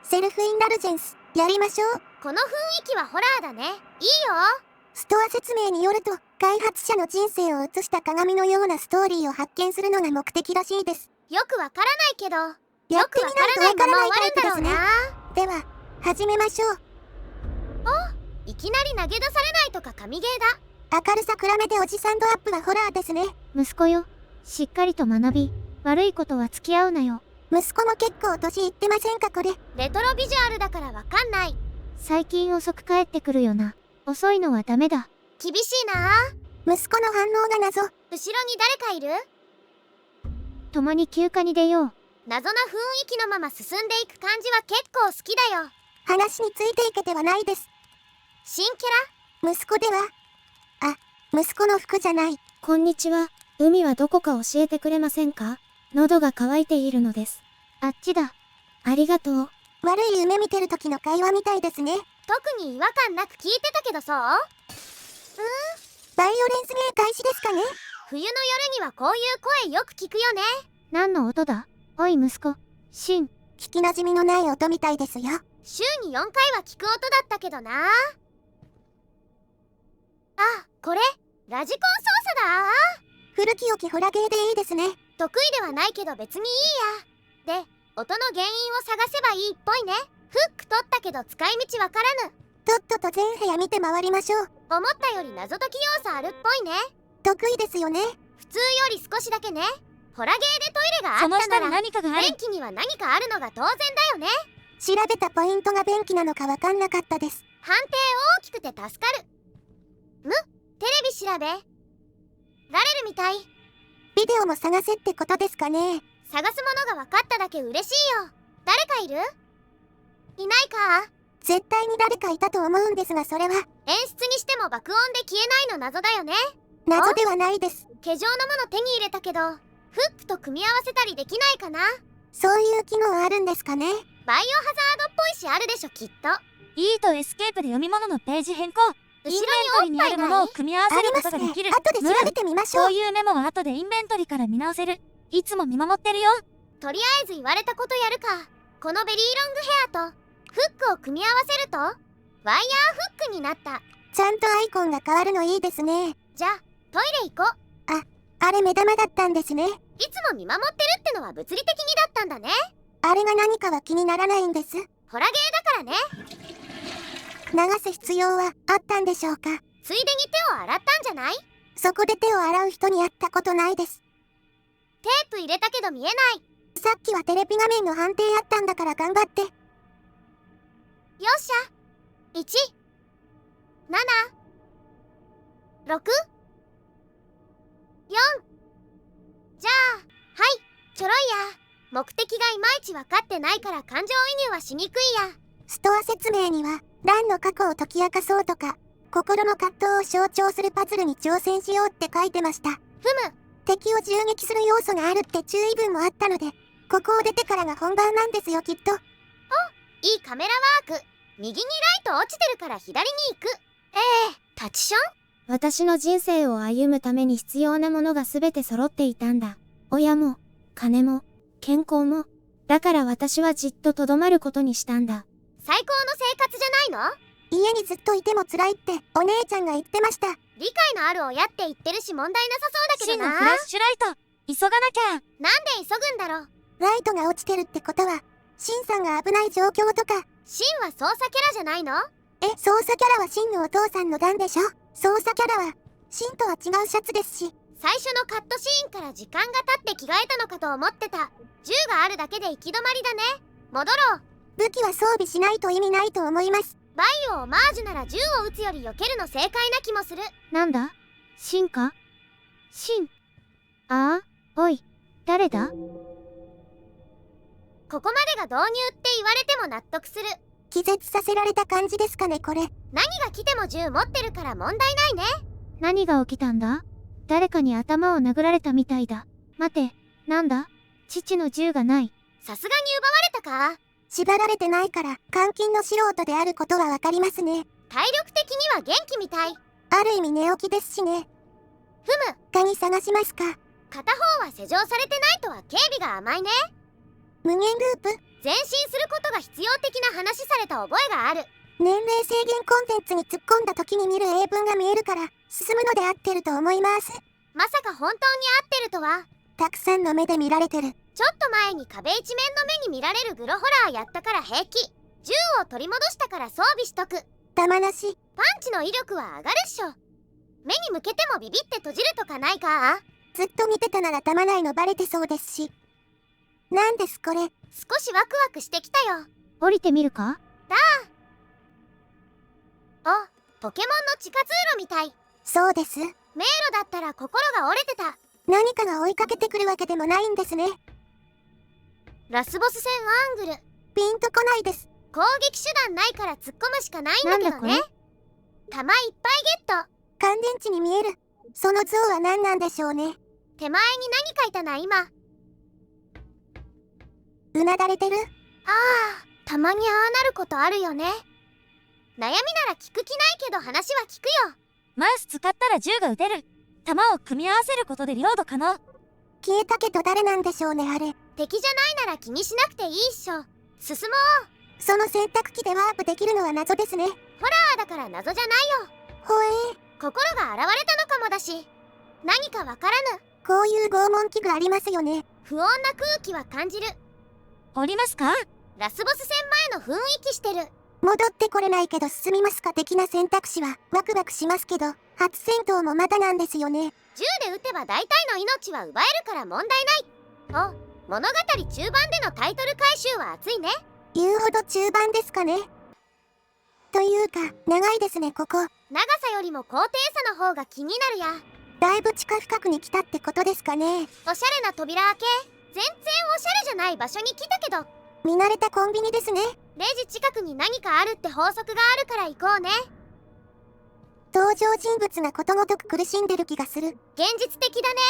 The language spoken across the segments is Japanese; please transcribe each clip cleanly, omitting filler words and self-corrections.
セルフインダルジェンス、やりましょう。この雰囲気はホラーだね。いいよ。ストア説明によると、開発者の人生を映した鏡のようなストーリーを発見するのが目的らしいです。よくわからないけど、やってみないとわからないタイプですね。では、始めましょう。お、いきなり投げ出されないとか神ゲーだ。明るさ暗めでおじさんドアップはホラーですね。息子よ、しっかりと学び、悪いことは付き合うなよ。息子も結構年いってませんかこれ。レトロビジュアルだからわかんない。最近遅く帰ってくるよな。遅いのはダメだ。厳しいな。息子の反応が謎。後ろに誰かいる？共に休暇に出よう。謎な雰囲気のまま進んでいく感じは結構好きだよ。話についていけてはないです。新キャラ？息子では？息子の服じゃない。こんにちは。海はどこか教えてくれませんか？喉が渇いているのです。あっちだ。ありがとう。悪い夢見てる時の会話みたいですね。特に違和感なく聞いてたけどそう？バイオレンスゲー開始ですかね？冬の夜にはこういう声よく聞くよね。何の音だ？おい息子、シン。聞きなじみのない音みたいですよ。週に4回は聞く音だったけどな。あ、これラジコン操作だ。古き良きホラゲーでいいですね。得意ではないけど別にいいや。で、音の原因を探せばいいっぽいね。フック取ったけど使い道わからぬ。とっとと全部屋見て回りましょう。思ったより謎解き要素あるっぽいね。得意ですよね。普通より少しだけね。ホラゲーでトイレがあったなら、その下に何かがある。便器には何かあるのが当然だよね。調べたポイントが便器なのかわかんなかったです。判定大きくて助かる。テレビ調べられるみたい。ビデオも探せってことですかね。探すものが分かっただけ嬉しいよ。誰かいる？いないか？絶対に誰かいたと思うんですが、それは演出にしても爆音で消えないの謎だよね。謎ではないです。化粧のもの手に入れたけど、フックと組み合わせたりできないかな。そういう機能あるんですかね。バイオハザードっぽいしあるでしょきっと。 E とエスケープで読み物のページ変更。後ろインベントリにあるものを組み合わせることができる。後で調べてみましょう。こういうメモは後でインベントリから見直せる。いつも見守ってるよ。とりあえず言われたことやるか。このベリーロングヘアとフックを組み合わせるとワイヤーフックになった。ちゃんとアイコンが変わるのいいですね。じゃあトイレ行こう。あれ目玉だったんですね。いつも見守ってるってのは物理的にだったんだね。あれが何かは気にならないんです。ホラゲーだからね。流す必要はあったんでしょうか。ついでに手を洗ったんじゃない？そこで手を洗う人に会ったことないです。テープ入れたけど見えない。さっきはテレビ画面の判定あったんだから頑張って。よっしゃ。1、7、6、4。じゃあ、はい、ちょろいや。目的がいまいち分かってないから感情移入はしにくいや。ストア説明には、ランの過去を解き明かそうとか、心の葛藤を象徴するパズルに挑戦しようって書いてました。敵を銃撃する要素があるって注意文もあったので、ここを出てからが本番なんですよきっと。いいカメラワーク。右にライト落ちてるから左に行く。タチション？私の人生を歩むために必要なものが全て揃っていたんだ。親も、金も、健康も。だから私はじっととどまることにしたんだ。最高の生活じゃないの？家にずっといても辛いってお姉ちゃんが言ってました。理解のある親って言ってるし問題なさそうだけどな。シンのフラッシュライト、急がなきゃ。なんで急ぐんだろう。ライトが落ちてるってことは、シンさんが危ない状況とか。シンは操作キャラじゃないの？操作キャラはシンのお父さんの段でしょ。操作キャラは、シンとは違うシャツですし。最初のカットシーンから時間が経って着替えたのかと思ってた。銃があるだけで行き止まりだね。戻ろう。武器は装備しないと意味ないと思います。バイオオマージュなら銃を撃つより避けるの正解な気もする。なんだ？シンか？シン？ああ、おい、誰だ？ここまでが導入って言われても納得する。気絶させられた感じですかねこれ。何が来ても銃持ってるから問題ないね。何が起きたんだ？誰かに頭を殴られたみたいだ。待て、なんだ？父の銃がない。さすがに奪われたか？縛られてないから監禁の素人であることはわかりますね。体力的には元気みたい。ある意味寝起きですしね。鍵探しますか。片方は施錠されてないとは警備が甘いね。無限ループ？前進することが必要的話された覚えがある。年齢制限コンテンツに突っ込んだ時に見る英文が見えるから進むので合ってると思います。まさか本当に合ってるとは。たくさんの目で見られてる。ちょっと前に壁一面の目に見られるグロホラーやったから平気。銃を取り戻したから装備しとく。玉なし。パンチの威力は上がるっしょ。目に向けてもビビって閉じるとかないか。ずっと見てたなら玉ないのバレてそうですし。なんですこれ。少しワクワクしてきたよ。降りてみるか？あ、ポケモンの地下通路みたい。そうです。迷路だったら心が折れてた。何かが追いかけてくるわけでもないんですね。ラスボス戦アングル。ピンとこないです。攻撃手段ないから突っ込むしかないんだけどね。弾いっぱいゲット。乾電池に見える。その像は何なんでしょうね。手前に何書いたな今。うなだれてる。たまにああなることあるよね。悩みなら聞く気ないけど話は聞くよ。マウス使ったら銃が撃てる。弾を組み合わせることでリロード可能。消えたけど誰なんでしょうねあれ。敵じゃないなら気にしなくていいっしょ。進もう。その選択機でワープできるのは謎ですね。ホラーだから謎じゃないよ。ほえー。心が現れたのかもだし。何かわからぬ。こういう拷問器具ありますよね。不穏な空気は感じる。降りますか？ラスボス戦前の雰囲気してる。戻ってこれないけど進みますか的な選択肢はワクワクしますけど、初戦闘もまたなんですよね。銃で撃てば大体の命は奪えるから問題ない。お、物語中盤でのタイトル回収は熱いね。言うほど中盤ですかね。というか長いですねここ。長さよりも高低差の方が気になるや。だいぶ地下深くに来たってことですかね。おしゃれな扉開け。全然おしゃれじゃない場所に来たけど。見慣れたコンビニですね。レジ近くに何かあるって法則があるから行こうね。登場人物がことごとく苦しんでる気がする。現実的だね。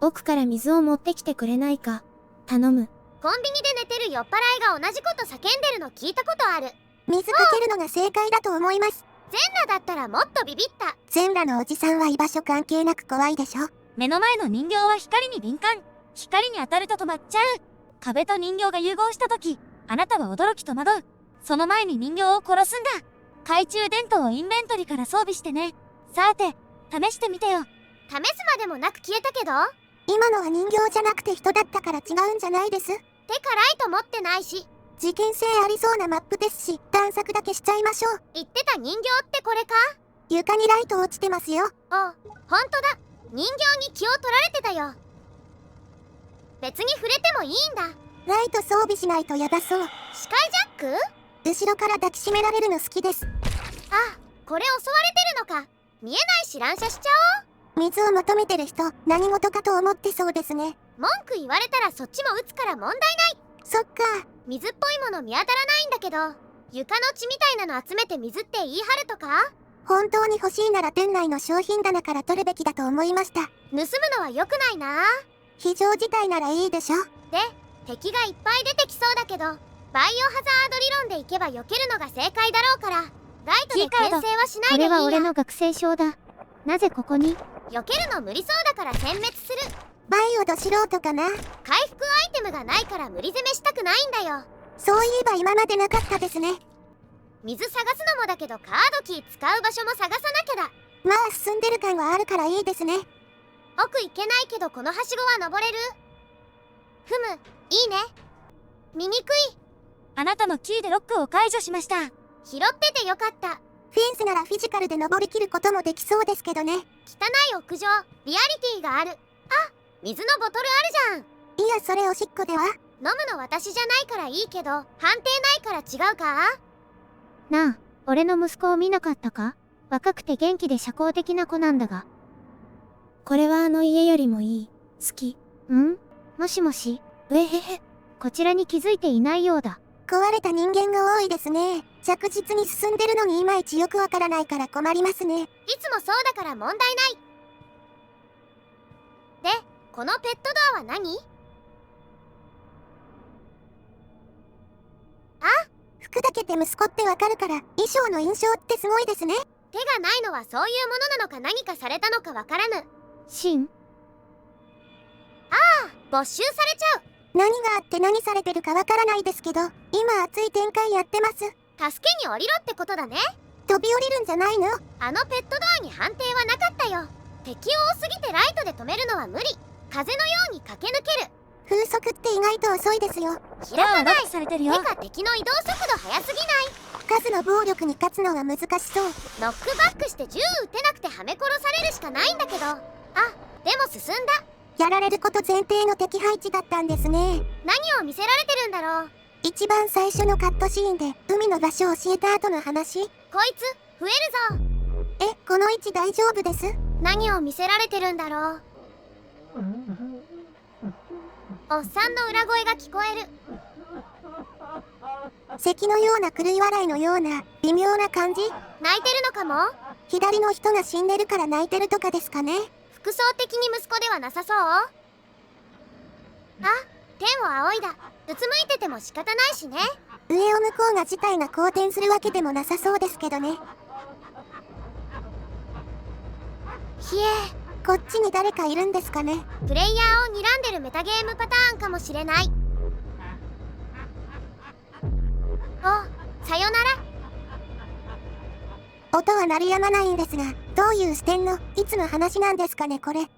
奥から水を持ってきてくれないか。頼む。コンビニで寝てる酔っ払いが同じこと叫んでるの聞いたことある。水かけるのが正解だと思います。全裸だったらもっとビビった。全裸のおじさんは居場所関係なく怖いでしょ。目の前の人形は光に敏感。光に当たると止まっちゃう。壁と人形が融合した時、あなたは驚き戸惑う。その前に人形を殺すんだ。懐中電灯をインベントリから装備してね。さて、試してみてよ。試すまでもなく消えたけど。今のは人形じゃなくて人だったから違うんじゃないです。手からいと持ってないし。事件性ありそうなマップですし、探索だけしちゃいましょう。言ってた人形ってこれか？床にライト落ちてますよ。ほんとだ。人形に気を取られてたよ。別に触れてもいいんだ。ライト装備しないとやばそう。視界ジャック？後ろから抱きしめられるの好きです。これ襲われてるのか。見えないし乱射しちゃおう。水を求めてる人、何事かと思ってそうですね。文句言われたらそっちも撃つから問題ない。そっか。水っぽいもの見当たらないんだけど、床の血みたいなの集めて水って言い張るとか？本当に欲しいなら店内の商品棚から取るべきだと思いました。盗むのは良くないな。非常事態ならいいでしょ。で、敵がいっぱい出てきそうだけど、バイオハザード理論でいけば避けるのが正解だろうから、ライトで牽制はしないでいいや。これは俺の学生証だ。なぜここに？避けるの無理そうだから殲滅する。バイオど素人かな。回復アイテムがないから無理攻めしたくないんだよ。そういえば今までなかったですね。水探すのもだけどカードキー使う場所も探さなきゃだ。まあ進んでる感はあるからいいですね。奥行けないけどこのはしごは登れる？ふむ、いいね。見にくい。あなたのキーでロックを解除しました。拾っててよかった。フェンスならフィジカルで登りきることもできそうですけどね。汚い屋上、リアリティがある。水のボトルあるじゃん。いやそれおしっこでは？飲むの私じゃないからいいけど、判定ないから違うか？なあ、俺の息子を見なかったか？若くて元気で社交的な子なんだが。これはあの家よりもいい。好き。ん？もしもし？うえへへ。こちらに気づいていないようだ。壊れた人間が多いですね。着実に進んでるのにいまいちよくわからないから困りますね。いつもそうだから問題ない。で、このペットドアは何？服だけで息子ってわかるから衣装の印象ってすごいですね。手がないのはそういうものなのか何かされたのかわからぬ。シン？没収されちゃう。何があって何されてるかわからないですけど、今熱い展開やってます。助けに降りろってことだね。飛び降りるんじゃないの？あのペットドアに判定はなかったよ。敵を多すぎてライトで止めるのは無理。風のように駆け抜ける。風速って意外と遅いですよ。開かない。ロックされてるよ。てか敵の移動速度速すぎない？数の暴力に勝つのは難しそう。ノックバックして銃撃てなくてはめ殺されるしかないんだけど。あ、でも進んだ。やられること前提の敵配置だったんですね。何を見せられてるんだろう。一番最初のカットシーンで海の場所を教えた後の話。こいつ増えるぞ。この位置大丈夫です？何を見せられてるんだろう。おっさんの裏声が聞こえる。咳のような狂い笑いのような微妙な感じ。泣いてるのかも。左の人が死んでるから泣いてるとかですかね。服装的に息子ではなさそう。あ、天を仰いだ。うつむいてても仕方ないしね。上を向こうが自体が好転するわけでもなさそうですけどね。ひえ、こっちに誰かいるんですかね。プレイヤーを睨んでるメタゲームパターンかもしれない。お、さよなら。音は鳴りやまないんですが、どういう視点のいつの話なんですかねこれ。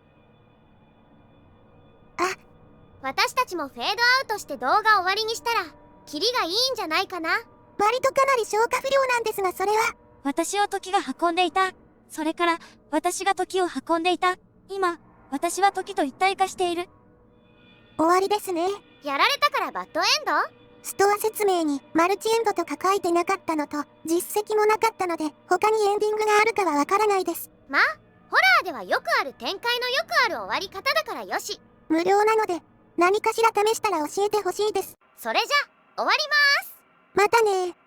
私たちもフェードアウトして動画終わりにしたらキリがいいんじゃないかな。割とかなり消化不良なんですが、それは。私を時が運んでいた。それから、私が時を運んでいた。今、私は時と一体化している。終わりですね。やられたからバッドエンド？ストア説明にマルチエンドとか書いてなかったのと実績もなかったので、他にエンディングがあるかはわからないです。まあ、ホラーではよくある展開のよくある終わり方だからよし。無料なので何かしら試したら教えてほしいです。それじゃ終わります。またねー。